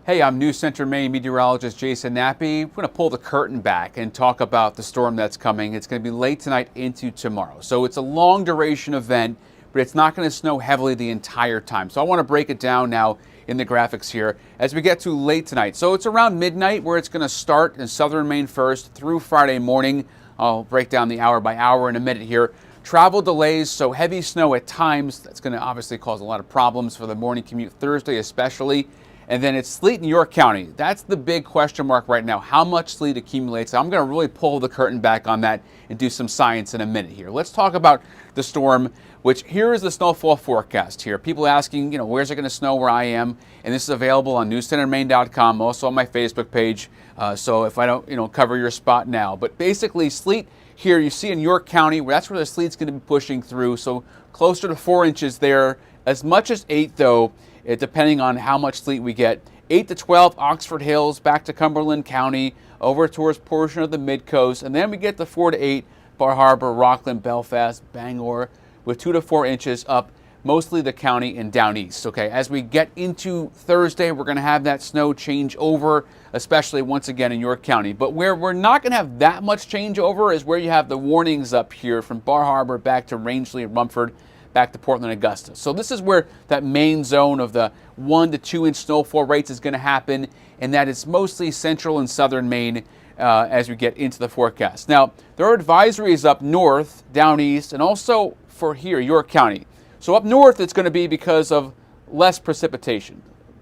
Hey, I'm News Center Maine meteorologist Jason Nappi. We're going to pull the curtain back and talk about the storm that's coming. It's going to be late tonight into tomorrow. So it's a long duration event, but it's not going to snow heavily the entire time. So I want to break it down now in the graphics here as we get to late tonight. So it's around midnight where it's going to start in southern Maine first through Friday morning. I'll break down the hour by hour in a minute here. Travel delays, so heavy snow at times. That's going to obviously cause a lot of problems for the morning commute Thursday especially. And then it's sleet in York County. That's the big question mark right now. How much sleet accumulates? I'm going to really pull the curtain back on that and do some science in a minute here. Let's talk about the storm, which here is the snowfall forecast here. People asking, where's it going to snow where I am? And this is available on newscentermaine.com, also on my Facebook page. So if I don't, cover your spot now. But basically sleet here you see in York County, that's where the sleet's going to be pushing through. So closer to 4 inches there, as much as 8 though. Depending on how much sleet we get. 8 to 12, Oxford Hills, back to Cumberland County, over towards portion of the mid-coast, and then we get to 4 to 8, Bar Harbor, Rockland, Belfast, Bangor, with 2 to 4 inches up, mostly the county and down east. Okay, as we get into Thursday, we're going to have that snow change over, especially once again in York County. But where we're not going to have that much change over is where you have the warnings up here from Bar Harbor back to Rangeley and Rumford, back to Portland, Augusta. So this is where that main zone of the 1 to 2 inch snowfall rates is going to happen, and that is mostly central and southern Maine as we get into the forecast. Now, there are advisories up north, down east, and also for here, York County. So up north, it's going to be because of less precipitation.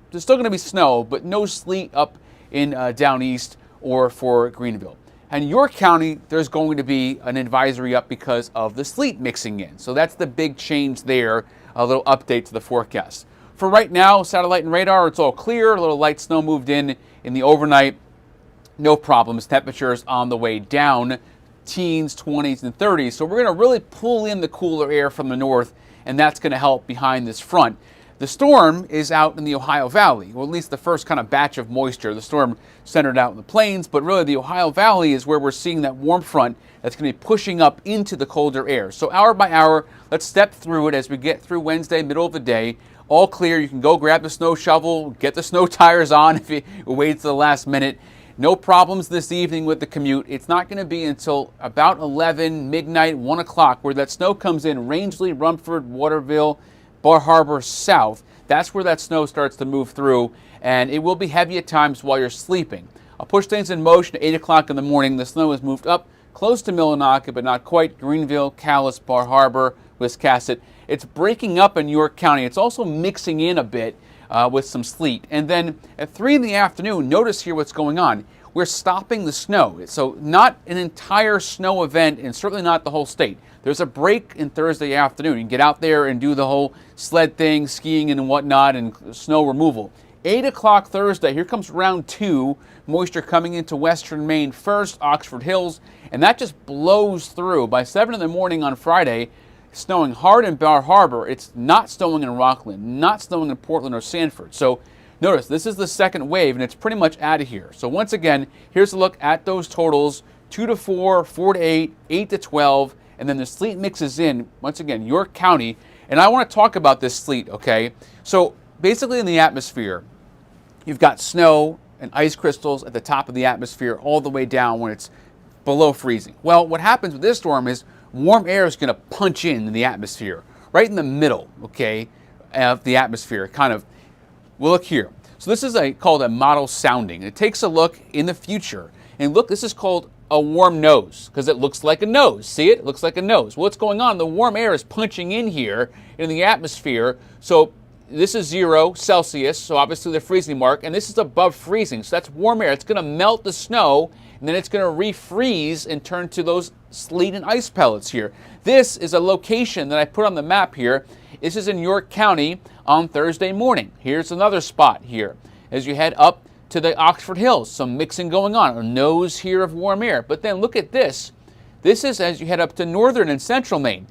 There's still going to be snow, but no sleet up in down east or for Greenville. And York County, there's going to be an advisory up because of the sleet mixing in. So that's the big change there, a little update to the forecast. For right now, satellite and radar, it's all clear. A little light snow moved in the overnight. No problems. Temperatures on the way down, teens, 20s, and 30s. So we're going to really pull in the cooler air from the north, and that's going to help behind this front. The storm is out in the Ohio Valley, or at least the first kind of batch of moisture. The storm centered out in the plains, but really the Ohio Valley is where we're seeing that warm front that's going to be pushing up into the colder air. So hour by hour, let's step through it as we get through Wednesday, middle of the day. All clear. You can go grab the snow shovel, get the snow tires on if you wait to the last minute. No problems this evening with the commute. It's not going to be until about 11, midnight, 1 o'clock where that snow comes in. Rangeley, Rumford, Waterville, Bar Harbor south. That's where that snow starts to move through, and it will be heavy at times while you're sleeping. I'll push things in motion at 8 o'clock in the morning. The snow has moved up close to Millinocket, but not quite. Greenville, Calais, Bar Harbor, Wiscasset. It's breaking up in York County. It's also mixing in a bit with some sleet. And then at 3 in the afternoon, notice here what's going on. We're stopping the snow. So not an entire snow event, and certainly not the whole state. There's a break in Thursday afternoon. You can get out there and do the whole sled thing, skiing and whatnot, and snow removal. 8 o'clock Thursday, here comes round 2. Moisture coming into western Maine first, Oxford Hills, and that just blows through. By 7 in the morning on Friday, snowing hard in Bar Harbor. It's not snowing in Rockland, not snowing in Portland or Sanford. So notice, this is the second wave, and it's pretty much out of here. So once again, here's a look at those totals. 2 to 4, 4 to 8, 8 to 12, and then the sleet mixes in, once again, York County. And I want to talk about this sleet, okay? So basically in the atmosphere, you've got snow and ice crystals at the top of the atmosphere all the way down when it's below freezing. Well, what happens with this storm is warm air is going to punch in the atmosphere, right in the middle, okay, of the atmosphere, kind of. We'll look here. So this is called a model sounding. It takes a look in the future. And look, this is called a warm nose because it looks like a nose. See it? It looks like a nose. What's going on? The warm air is punching in here in the atmosphere. So this is 0 Celsius, so obviously the freezing mark, and this is above freezing. So that's warm air. It's going to melt the snow, and then it's going to refreeze and turn to those sleet and ice pellets here. This is a location that I put on the map here. This is in York County on Thursday morning. Here's another spot here as you head up to the Oxford Hills. Some mixing going on. A nose here of warm air. But then look at this. This is as you head up to northern and central Maine.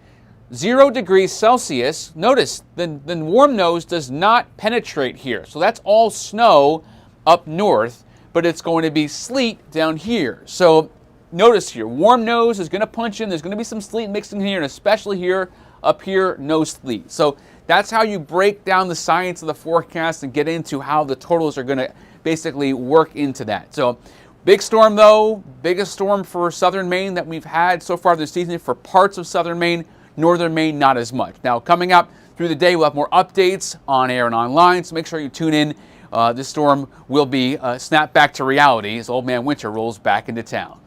0 degrees Celsius. Notice the warm nose does not penetrate here. So that's all snow up north, but it's going to be sleet down here. So notice here, warm nose is going to punch in. There's going to be some sleet mixing here, and especially here, up here, no sleet. So That's how you break down the science of the forecast and get into how the totals are going to basically work into that. So big storm though, biggest storm for southern Maine that we've had so far this season for parts of southern Maine. Northern Maine, not as much. Now, coming up through the day, we'll have more updates on air and online, so make sure you tune in. This storm will be snapped back to reality as Old Man Winter rolls back into town.